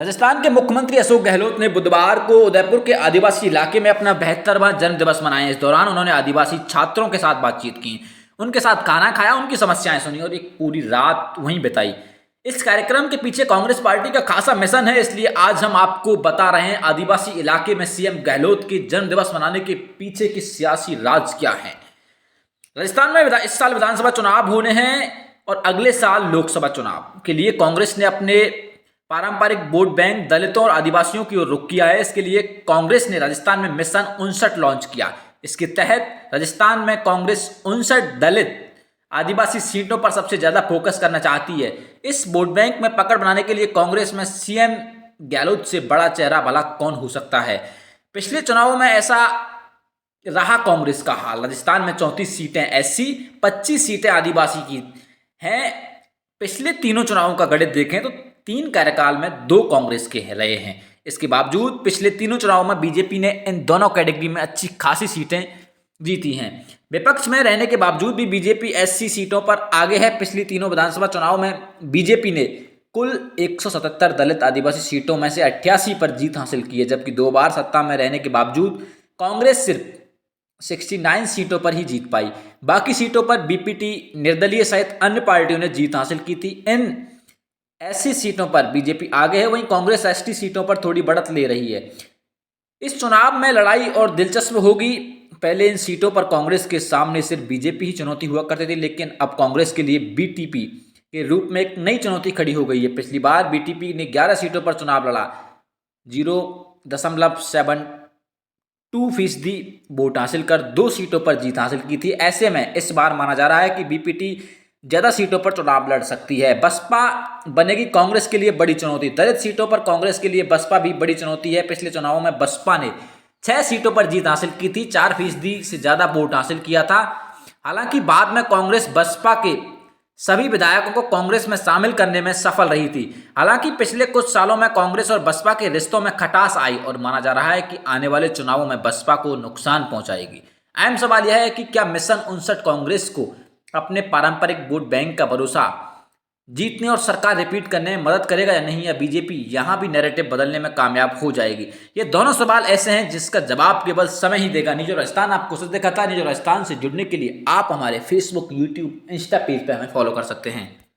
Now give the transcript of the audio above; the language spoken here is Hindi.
राजस्थान के मुख्यमंत्री अशोक गहलोत ने बुधवार को उदयपुर के आदिवासी इलाके में अपना 72वां जन्मदिवस मनाया। इस दौरान उन्होंने आदिवासी छात्रों के साथ बातचीत की, उनके साथ खाना खाया, उनकी समस्याएं सुनी और एक पूरी रात वहीं बिताई। इस कार्यक्रम के पीछे कांग्रेस पार्टी का खासा मिशन है, इसलिए आज हम आपको बता रहे हैं आदिवासी इलाके में सीएम गहलोत के जन्मदिवस मनाने के पीछे की सियासी राज क्या है। राजस्थान में इस साल विधानसभा चुनाव होने हैं और अगले साल लोकसभा चुनाव के लिए कांग्रेस ने अपने पारंपरिक वोट बैंक दलितों और आदिवासियों की ओर रुख किया है। इसके लिए कांग्रेस ने राजस्थान में मिशन 59 लॉन्च किया। इसके तहत राजस्थान में कांग्रेस 59 दलित आदिवासी सीटों पर सबसे ज्यादा फोकस करना चाहती है। इस वोट बैंक में पकड़ बनाने के लिए कांग्रेस में सीएम गहलोत से बड़ा चेहरा भला कौन हो सकता है। पिछले चुनावों में ऐसा रहा कांग्रेस का हाल। राजस्थान में 34 सीटें एससी, 25 सीटें आदिवासी की हैं। पिछले तीनों चुनावों का गणित देखें तो 3 कार्यकाल में 2 कांग्रेस के रहे हैं। इसके बावजूद पिछले तीनों चुनावों में बीजेपी ने इन दोनों कैटेगरी में अच्छी खासी सीटें जीती हैं। विपक्ष में रहने के बावजूद भी बीजेपी एससी सीटों पर आगे है। पिछली तीनों विधानसभा चुनाव में बीजेपी ने कुल 177 दलित आदिवासी सीटों में से 88 पर जीत हासिल की है, जबकि 2 बार सत्ता में रहने के बावजूद कांग्रेस सिर्फ 69 सीटों पर ही जीत पाई। बाकी सीटों पर बीपीटी, निर्दलीय सहित अन्य पार्टियों ने जीत हासिल की थी। इन ऐसी सीटों पर बीजेपी आगे है, वहीं कांग्रेस एसटी सीटों पर थोड़ी बढ़त ले रही है। इस चुनाव में लड़ाई और दिलचस्प होगी। पहले इन सीटों पर कांग्रेस के सामने सिर्फ बीजेपी ही चुनौती हुआ करती थी, लेकिन अब कांग्रेस के लिए बीटीपी के रूप में एक नई चुनौती खड़ी हो गई है। पिछली बार बीटीपी ने 11 सीटों पर चुनाव लड़ा, 0.72% वोट हासिल कर 2 सीटों पर जीत हासिल की थी। ऐसे में इस बार माना जा रहा है कि बीपीटी ज्यादा सीटों पर चुनाव लड़ सकती है। बसपा बनेगी कांग्रेस के लिए बड़ी चुनौती। दलित सीटों पर कांग्रेस के लिए बसपा भी बड़ी चुनौती है। पिछले चुनावों में बसपा ने 6 सीटों पर जीत हासिल की थी, 4% से ज्यादा वोट हासिल किया था। हालांकि बाद में कांग्रेस बसपा के सभी विधायकों को कांग्रेस में शामिल करने में सफल रही थी। हालांकि पिछले कुछ सालों में कांग्रेस और बसपा के रिश्तों में खटास आई और माना जा रहा है कि आने वाले चुनावों में बसपा को नुकसान पहुंचाएगी। अहम सवाल यह है कि क्या मिशन 59 कांग्रेस को अपने पारंपरिक वोट बैंक का भरोसा जीतने और सरकार रिपीट करने में मदद करेगा या नहीं, या बीजेपी यहां भी नैरेटिव बदलने में कामयाब हो जाएगी। ये दोनों सवाल ऐसे हैं जिसका जवाब केवल समय ही देगा। न्यूज़ राजस्थान आपको सच दिखाता है। न्यूज़ राजस्थान से जुड़ने के लिए आप हमारे फेसबुक, यूट्यूब, इंस्टा पेज पर हमें फॉलो कर सकते हैं।